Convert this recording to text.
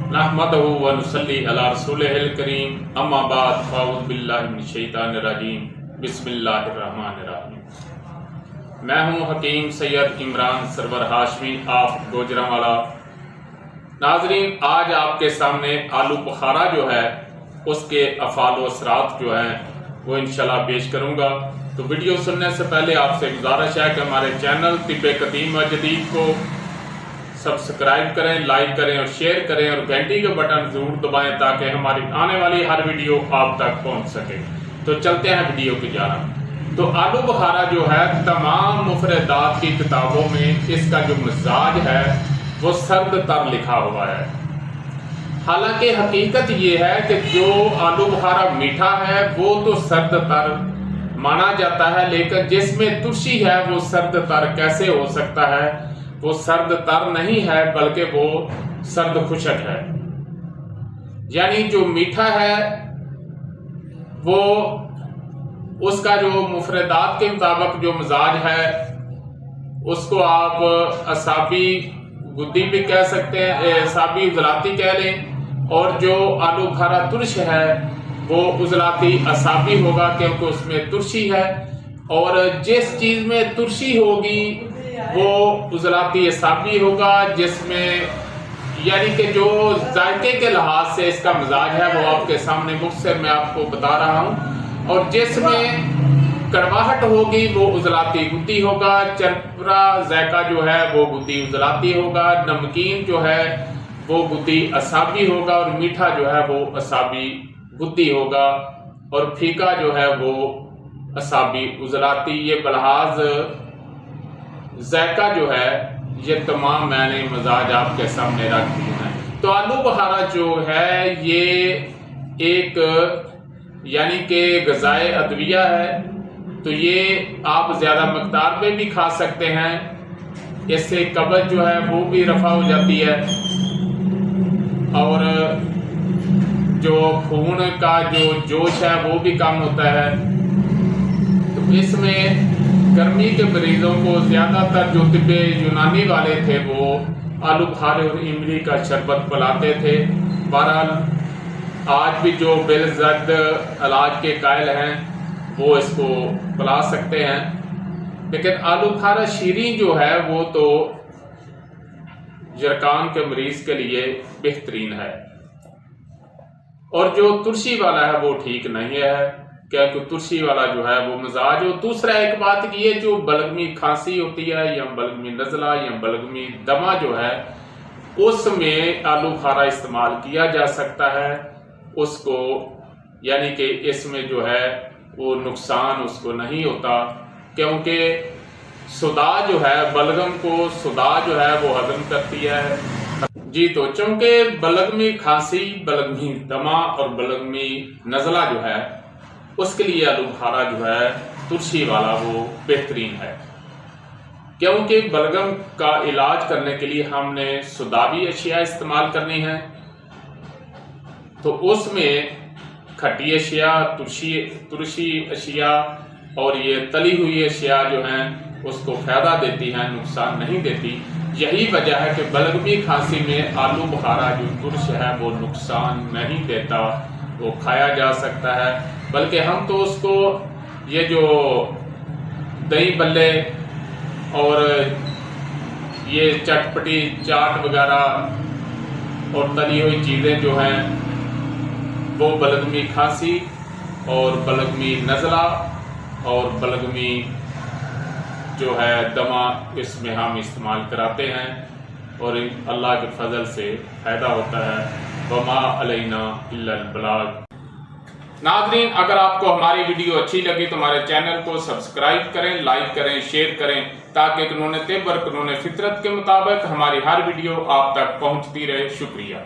नहमदहु व नुसल्ली अला रसूलिहिल करीम अम्मा बाद फ़अऊज़ु बिल्लाहि मिनश शैतानिर रजीम बिस्मिल्लाहिर रहमानिर रहीम। मैं हूँ हकीम सैयद इमरान सरवर हाशमी ऑफ गोजरावाला। नाजरीन, आज आपके सामने आलू बुखारा जो है उसके अफ़ाल व असरात जो हैं वो इंशाल्लाह पेश करूँगा। तो वीडियो सुनने से पहले आपसे गुजारिश है कि हमारे चैनल तिब्बे कदीम व जदीद को सब्सक्राइब करें, लाइक करें और शेयर करें और घंटी के बटन जरूर दबाएं ताकि हमारी आने वाली हर वीडियो आप तक पहुंच सके। तो चलते हैं वीडियो की जानिब। तो आलू बुखारा जो है तमाम मुफरदात की किताबों में इसका जो मिजाज है वो सर्द तर लिखा हुआ है। हालांकि हकीकत ये है कि जो आलू बुखारा मीठा है वो तो सर्द तर माना जाता है, लेकिन जिसमें तुलसी है वो सर्द तर कैसे हो सकता है? वो सर्द तर नहीं है बल्कि वो सर्द खुशक है। यानी जो मीठा है वो उसका जो मुफरदात के मुताबिक जो मिजाज है उसको आप असाबी गुद्दी भी कह सकते हैं, असाबी उजलाती कह लें, और जो आलू बुखारा तुर्श है वो उजलाती असाबी होगा क्योंकि उसमें तुर्शी है। और जिस चीज़ में तुर्शी होगी वो उजलाती असाबी होगा, जिसमें यानी कि जो जायके के लिहाज से इसका मिजाज है वो आपके सामने मुख्तसर मैं आपको बता रहा हूँ। और जिसमें कड़वाहट होगी वो उजलाती गुद्दी होगा, चरपरा जायका जो है वो गुद्दी उजलाती होगा, नमकीन जो है वो गुद्दी असाबी होगा, और मीठा जो है वो असाबी गुद्दी होगा, और फीका जो है वो असाबी उजलाती। ये बलहाज जायका जो है ये तमाम मैंने मजाज आपके सामने रख दिए हैं। तो आलू बुखारा जो है ये एक यानी कि गज़ाए अदविया है, तो ये आप ज़्यादा मकदार में भी खा सकते हैं। इससे कब्ज़ जो है वो भी रफा हो जाती है, और जो खून का जो जोश है वो भी कम होता है। तो इसमें गर्मी के मरीजों को ज़्यादातर जो तिब्बे यूनानी वाले थे वो आलू बुखारे और इमली का शरबत पिलाते थे। बहरहाल आज भी जो बेलज़द इलाज के कायल हैं वो इसको पिला सकते हैं, लेकिन आलू बुखारा शीरीं जो है वो तो जरकान के मरीज के लिए बेहतरीन है, और जो तुलसी वाला है वो ठीक नहीं है क्योंकि तुलसी वाला जो है वो मिजाज। और दूसरा एक बात की है, जो बलगमी खांसी होती है या बलगमी नज़ला या बलगमी दमा जो है उसमें आलू बुखारा इस्तेमाल किया जा सकता है उसको, यानी कि इसमें जो है वो नुकसान उसको नहीं होता क्योंकि सुदा जो है बलगम को सुदा जो है वो हजम करती है। जी, तो चूंकि बलगमी खांसी, बलगमी दमा और बलगमी नज़ला जो है उसके लिए आलू बुखारा जो है तुलसी वाला वो बेहतरीन है, क्योंकि बलगम का इलाज करने के लिए हमने सुदावी अशिया इस्तेमाल करनी है। तो उसमें खट्टी अशिया, तुलसी अशिया और ये तली हुई अशिया जो हैं उसको फ़ायदा देती हैं, नुकसान नहीं देती। यही वजह है कि बलगमी खांसी में आलू बुखारा जो तुर्श है वो नुकसान नहीं देता, वो खाया जा सकता है। बल्कि हम तो उसको ये जो दही बल्ले और ये चटपटी चाट वगैरह और तली हुई चीज़ें जो हैं वो बलगमी खांसी और बलगमी नज़ला और बलगमी जो है दमा इसमें हम इस्तेमाल कराते हैं, और अल्लाह के फजल से फ़ायदा होता है। वमा अलैना इल्लल बलाग। नाज़रीन, अगर आपको हमारी वीडियो अच्छी लगी तो हमारे चैनल को सब्सक्राइब करें, लाइक करें, शेयर करें ताकि कानून तिब और कानून फितरत के मुताबिक हमारी हर वीडियो आप तक पहुंचती रहे। शुक्रिया।